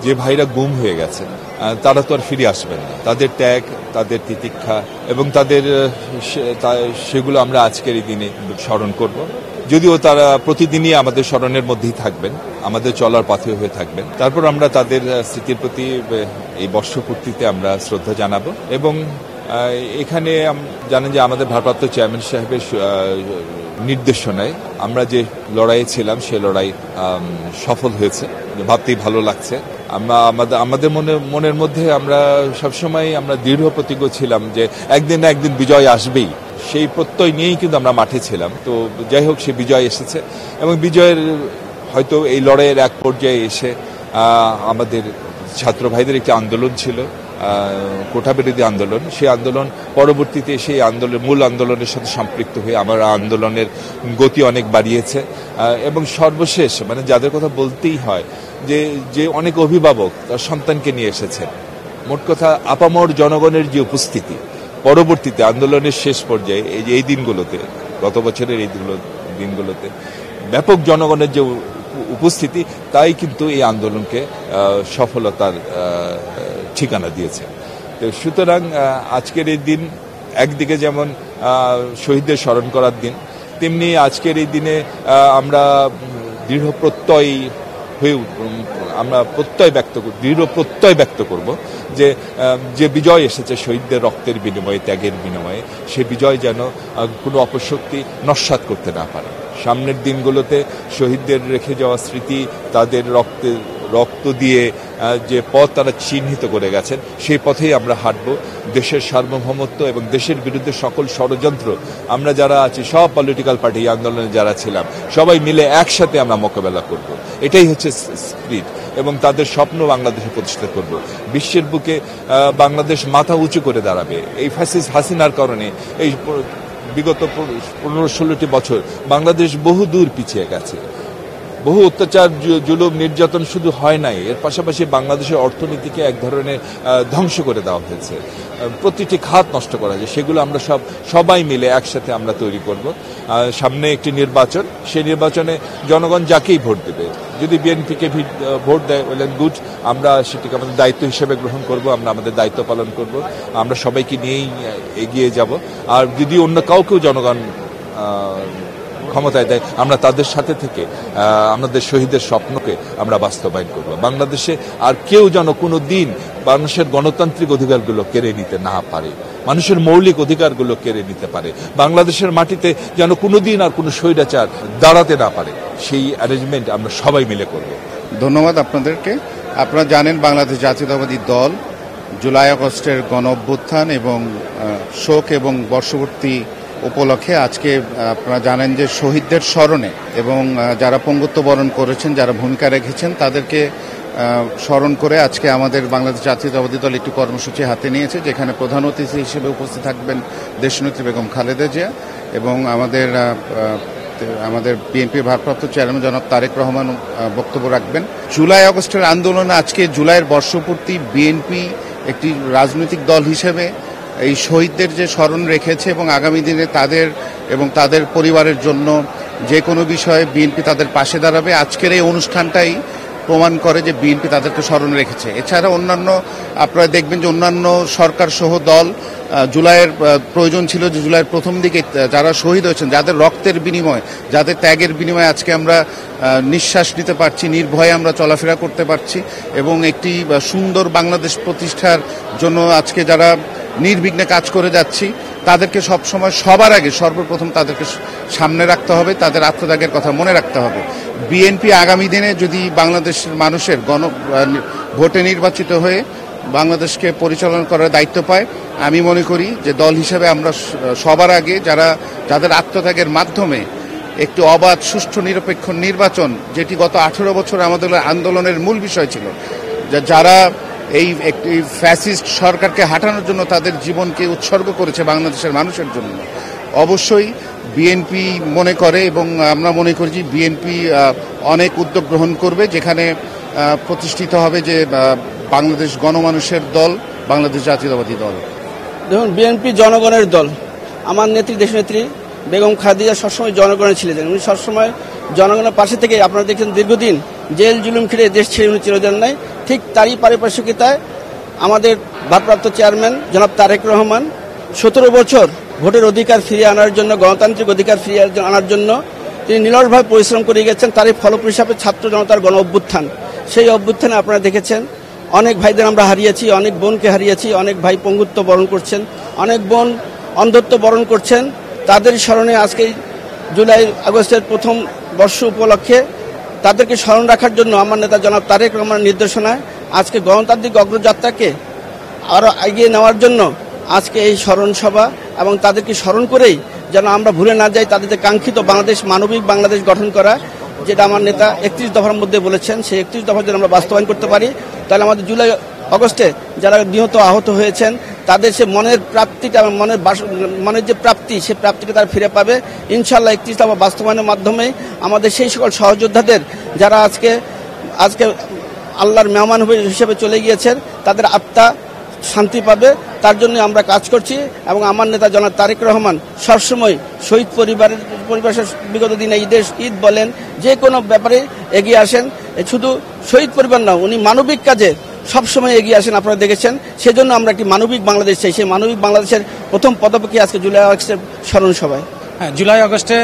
যে ভাইরা গুম হয়ে গেছেন তারা তো আর ফিরে আসবেন না। তাদের ত্যাগ, তাদের তিতিক্ষা এবং তাদের সেগুলো আমরা আজকের এই দিনে স্মরণ করব। যদিও তারা প্রতিদিনই আমাদের স্মরণের মধ্যেই থাকবেন, আমাদের চলার পথে হয়ে থাকবেন। তারপর আমরা তাদের স্মৃতির প্রতি এই বর্ষপূর্তিতে আমরা শ্রদ্ধা জানাবো। এবং এখানে জানেন যে আমাদের ভারপ্রাপ্ত চেয়ারম্যান সাহেবের নির্দেশনায় আমরা যে লড়াইয়ে ছিলাম সে লড়াই সফল হয়েছে, ভাবতেই ভালো লাগছে। আমাদের মনের মধ্যে আমরা সবসময় আমরা দৃঢ় প্রতিজ্ঞ ছিলাম যে একদিন না একদিন বিজয় আসবেই। সেই প্রত্যয় নিয়েই কিন্তু আমরা মাঠে ছিলাম। তো যাই হোক, সে বিজয় এসেছে এবং বিজয়ের হয়তো এই লড়াইয়ের এক পর্যায়ে এসে আমাদের ছাত্র ভাইদের একটি আন্দোলন ছিল, কোটা বিরোধী আন্দোলন। সেই আন্দোলন পরবর্তীতে সেই মূল আন্দোলনের সাথে সম্পৃক্ত হয়ে আমার আন্দোলনের গতি অনেক বাড়িয়েছে। এবং সর্বশেষ মানে যাদের কথা বলতেই হয় যে অনেক অভিভাবক তার সন্তানকে নিয়ে এসেছেন। মোট কথা আপামর জনগণের যে উপস্থিতি পরবর্তীতে আন্দোলনের শেষ পর্যায়ে এই দিনগুলোতে, গত বছরের এই দিনগুলোতে ব্যাপক জনগণের যে উপস্থিতি, তাই কিন্তু এই আন্দোলনকে সফলতার ঠিকানা দিয়েছে। তো সুতরাং আজকের এই দিন একদিকে যেমন শহীদদের স্মরণ করার দিন, তেমনি আজকের এই দিনে আমরা দৃঢ় প্রত্যয় ব্যক্ত করব যে বিজয় এসেছে শহীদদের রক্তের বিনিময়ে, ত্যাগের বিনিময়ে, সে বিজয় যেন কোনো অপশক্তি নস্যাৎ করতে না পারে। সামনের দিনগুলোতে শহীদদের রেখে যাওয়া স্মৃতি, তাদের রক্ত দিয়ে যে পথ তারা চিহ্নিত করে গেছেন, সেই পথেই আমরা হাঁটব। দেশের সার্বভৌমত্ব এবং দেশের বিরুদ্ধে সকল ষড়যন্ত্র আমরা যারা আছি, সব পলিটিক্যাল পার্টি আন্দোলনে যারা ছিলাম, সবাই মিলে একসাথে আমরা মোকাবেলা করব। এটাই হচ্ছে স্পিরিট এবং তাদের স্বপ্ন বাংলাদেশে প্রতিষ্ঠা করব। বিশ্বের বুকে বাংলাদেশ মাথা উঁচু করে দাঁড়াবে। এই ফ্যাসিস্ট হাসিনার কারণে এই বিগত 15-16টি বছর বাংলাদেশ বহু দূর পিছিয়ে গেছে। বহু অত্যাচার, জুলুম, নির্যাতন শুধু হয় নাই, এর পাশাপাশি বাংলাদেশের অর্থনীতিকে এক ধরনের ধ্বংস করে দেওয়া হয়েছে। প্রতিটি খাত নষ্ট করা যায়। সেগুলো আমরা সবাই মিলে একসাথে আমরা তৈরি করব। সামনে একটি নির্বাচন, সেই নির্বাচনে জনগণ যাকেই ভোট দেবে, যদি বিএনপিকে ভোট দেয় ওয়েল অ্যান্ড গুড, আমরা সেটিকে আমাদের দায়িত্ব হিসেবে গ্রহণ করব, আমরা আমাদের দায়িত্ব পালন করব, আমরা সবাইকে নিয়েই এগিয়ে যাব। আর যদি অন্য কাউকেও জনগণ ক্ষমতায় দেয়, আমরা তাদের সাথে থেকে আমাদের শহীদের স্বপ্নকে আমরা বাস্তবায়ন করব। বাংলাদেশে আর কেউ যেন কোনো দিন মানুষের গণতান্ত্রিক অধিকারগুলো কেড়ে নিতে না পারে, মানুষের মৌলিক অধিকারগুলো কেড়ে নিতে পারে। বাংলাদেশের মাটিতে যেন কোনো দিন আর কোনো স্বৈরাচার দাঁড়াতে না পারে, সেই অ্যারেঞ্জমেন্ট আমরা সবাই মিলে করব। ধন্যবাদ আপনাদেরকে। আপনারা জানেন বাংলাদেশ জাতীয়তাবাদী দল জুলাই আগস্টের গণ অভ্যুত্থান এবং শোক এবং বর্ষপূর্তি উপলক্ষে আজকে আপনারা জানেন যে শহীদদের স্মরণে এবং যারা পঙ্গুত্ব বরণ করেছেন, যারা ভূমিকা রেখেছেন, তাদেরকে স্মরণ করে আজকে আমাদের বাংলাদেশ জাতীয়তাবাদী দল একটি কর্মসূচি হাতে নিয়েছে, যেখানে প্রধান অতিথি হিসেবে উপস্থিত থাকবেন দেশনেত্রী বেগম খালেদা জিয়া এবং আমাদের বিএনপির ভারপ্রাপ্ত চেয়ারম্যান জনাব তারেক রহমান বক্তব্য রাখবেন। জুলাই আগস্টের আন্দোলনে আজকে জুলাইয়ের বর্ষপূর্তি বিএনপি একটি রাজনৈতিক দল হিসেবে এই শহীদদের যে স্মরণ রেখেছে এবং আগামী দিনে তাদের পরিবারের জন্য যে কোনো বিষয়ে বিএনপি তাদের পাশে দাঁড়াবে। আজকের এই অনুষ্ঠানটাই প্রমাণ করে যে বিএনপি তাদেরকে স্মরণ রেখেছে। এছাড়া অন্যান্য আপনারা দেখবেন যে অন্যান্য সরকার সহ দল জুলাইয়ের প্রয়োজন ছিল যে জুলাইয়ের প্রথম দিকে যারা শহীদ হয়েছেন, যাদের রক্তের বিনিময়, যাদের ত্যাগের বিনিময়ে আজকে আমরা নিঃশ্বাস নিতে পারছি, নির্ভয়ে আমরা চলাফেরা করতে পারছি এবং একটি সুন্দর বাংলাদেশ প্রতিষ্ঠার জন্য আজকে যারা নির্বিঘ্নে কাজ করে যাচ্ছি, তাদেরকে সবসময় সবার আগে সর্বপ্রথম তাদেরকে সামনে রাখতে হবে, তাদের আত্মত্যাগের কথা মনে রাখতে হবে। বিএনপি আগামী দিনে যদি বাংলাদেশের মানুষের ভোটে নির্বাচিত হয়ে বাংলাদেশকে পরিচালনা করার দায়িত্ব পায়, আমি মনে করি যে দল হিসেবে আমরা সবার আগে যাদের আত্মত্যাগের মাধ্যমে একটি অবাধ, সুষ্ঠু, নিরপেক্ষ নির্বাচন, যেটি গত 18 বছর আমাদের আন্দোলনের মূল বিষয় ছিল, যারা এই একটি ফ্যাসিস্ট সরকারকে হাঁটানোর জন্য তাদের জীবনকে উৎসর্গ করেছে বাংলাদেশের মানুষের জন্য, অবশ্যই বিএনপি মনে করে এবং আমরা মনে করি যে বিএনপি অনেক উদ্যোগ গ্রহণ করবে, যেখানে প্রতিষ্ঠিত হবে যে বাংলাদেশ গণমানুষের দল, বাংলাদেশ জাতীয়তাবাদী দল। দেখুন, বিএনপি জনগণের দল। আমার নেত্রী, দেশনেত্রী বেগম খালেদা সবসময় জনগণের ছিলেন। উনি সবসময় জনগণের পাশে থেকে, আপনারা দেখছেন দীর্ঘদিন জেল জুলুম খেলে দেশ ছেড়ে উনি চিরদিন নাই, ঠিক তারই পারিপার্শ্বিকতায় আমাদের ভারপ্রাপ্ত চেয়ারম্যান জনাব তারেক রহমান 17 বছর ভোটের অধিকার ফিরিয়ে আনার জন্য, গণতান্ত্রিক অধিকার ফিরিয়ে আনার জন্য তিনি নিরলসভাবে পরিশ্রম করে গেছেন। তারই ফলপ্রসূ হিসাবে ছাত্র জনতার গণ অভ্যুত্থান, সেই অভ্যুত্থানে আপনারা দেখেছেন অনেক ভাইদের আমরা হারিয়েছি, অনেক বোনকে হারিয়েছি, অনেক ভাই পঙ্গুত্ব বরণ করছেন, অনেক বোন অন্ধত্ব বরণ করছেন। তাদের স্মরণে আজকে জুলাই আগস্টের প্রথম বর্ষ উপলক্ষে তাদেরকে স্মরণ রাখার জন্য আমার নেতা জনাব তারেক রহমানের নির্দেশনায় আজকে গণতান্ত্রিক অগ্রযাত্রাকে আরও এগিয়ে নেওয়ার জন্য আজকে এই স্মরণ সভা, এবং তাদেরকে স্মরণ করেই যেন আমরা ভুলে না যাই তাদের যে কাঙ্ক্ষিত বাংলাদেশ, মানবিক বাংলাদেশ গঠন করা, যেটা আমার নেতা 31 দফার মধ্যে বলেছেন, সেই 31 দফা যদি আমরা বাস্তবায়ন করতে পারি তাহলে আমাদের জুলাই আগস্টে যারা নিহত আহত হয়েছেন তাদের সে মনের প্রাপ্তিটা, মনের যে প্রাপ্তি, সেই প্রাপ্তিটা তারা ফিরে পাবে ইনশাআল্লাহ। 31 দফা বাস্তবায়নের মাধ্যমে আমাদের সেই সকল সহযোদ্ধাদের যারা আজকে আল্লাহর মেহমান হিসেবে চলে গিয়েছেন তাদের আত্মা শান্তি পাবে, তার জন্য আমরা কাজ করছি। এবং আমার নেতা জনাব তারেক রহমান সবসময় শহীদ পরিবারের বিগত দিনে ঈদ বলেন, যে কোনো ব্যাপারে এগিয়ে আসেন। শুধু শহীদ পরিবার না, উনি মানবিক কাজে সবসময় এগিয়ে আসেন, আপনারা দেখেছেন। সেজন্য আমরা একটি মানবিক বাংলাদেশ চাই। সেই মানবিক বাংলাদেশের প্রথম পদক্ষেপ আজকে জুলাই আগস্টের স্মরণ সভায়। হ্যাঁ, জুলাই আগস্টে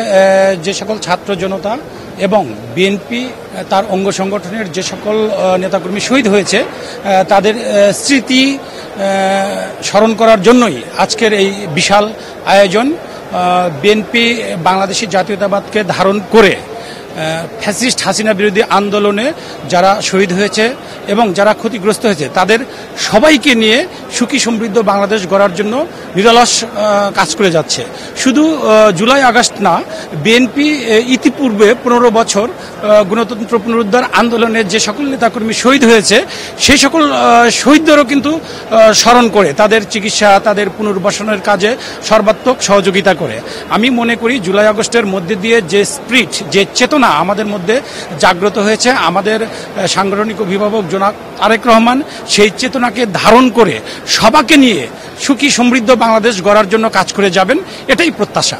যে সকল ছাত্র জনতা এবং বিএনপি তার অঙ্গ সংগঠনের যে সকল নেতাকর্মী শহীদ হয়েছে তাদের স্মৃতি স্মরণ করার জন্যই আজকের এই বিশাল আয়োজন। বিএনপি বাংলাদেশি জাতীয়তাবাদকে ধারণ করে ফ্যাসিস্ট হাসিনা বিরোধী আন্দোলনে যারা শহীদ হয়েছে এবং যারা ক্ষতিগ্রস্ত হয়েছে তাদের সবাইকে নিয়ে সুখী সমৃদ্ধ বাংলাদেশ গড়ার জন্য নিরলস কাজ করে যাচ্ছে। শুধু জুলাই আগস্ট না, বিএনপি ইতিপূর্বে 15 বছর গণতন্ত্র পুনরুদ্ধার আন্দোলনে যে সকল নেতাকর্মী শহীদ হয়েছে সেই সকল শহীদদেরও কিন্তু স্মরণ করে তাদের চিকিৎসা, তাদের পুনর্বাসনের কাজে সর্বাত্মক সহযোগিতা করে। আমি মনে করি জুলাই আগস্টের মধ্যে দিয়ে যে স্পিরিট, যে চেতনা আমাদের মধ্যে জাগ্রত হয়েছে, আমাদের সাংগঠনিক অভিভাবক জনাব তারেক রহমান সেই চেতনাকে ধারণ করে সবাইকে নিয়ে সুখী সমৃদ্ধ বাংলাদেশ গড়ার জন্য কাজ করে যাবেন, এটাই প্রত্যাশা।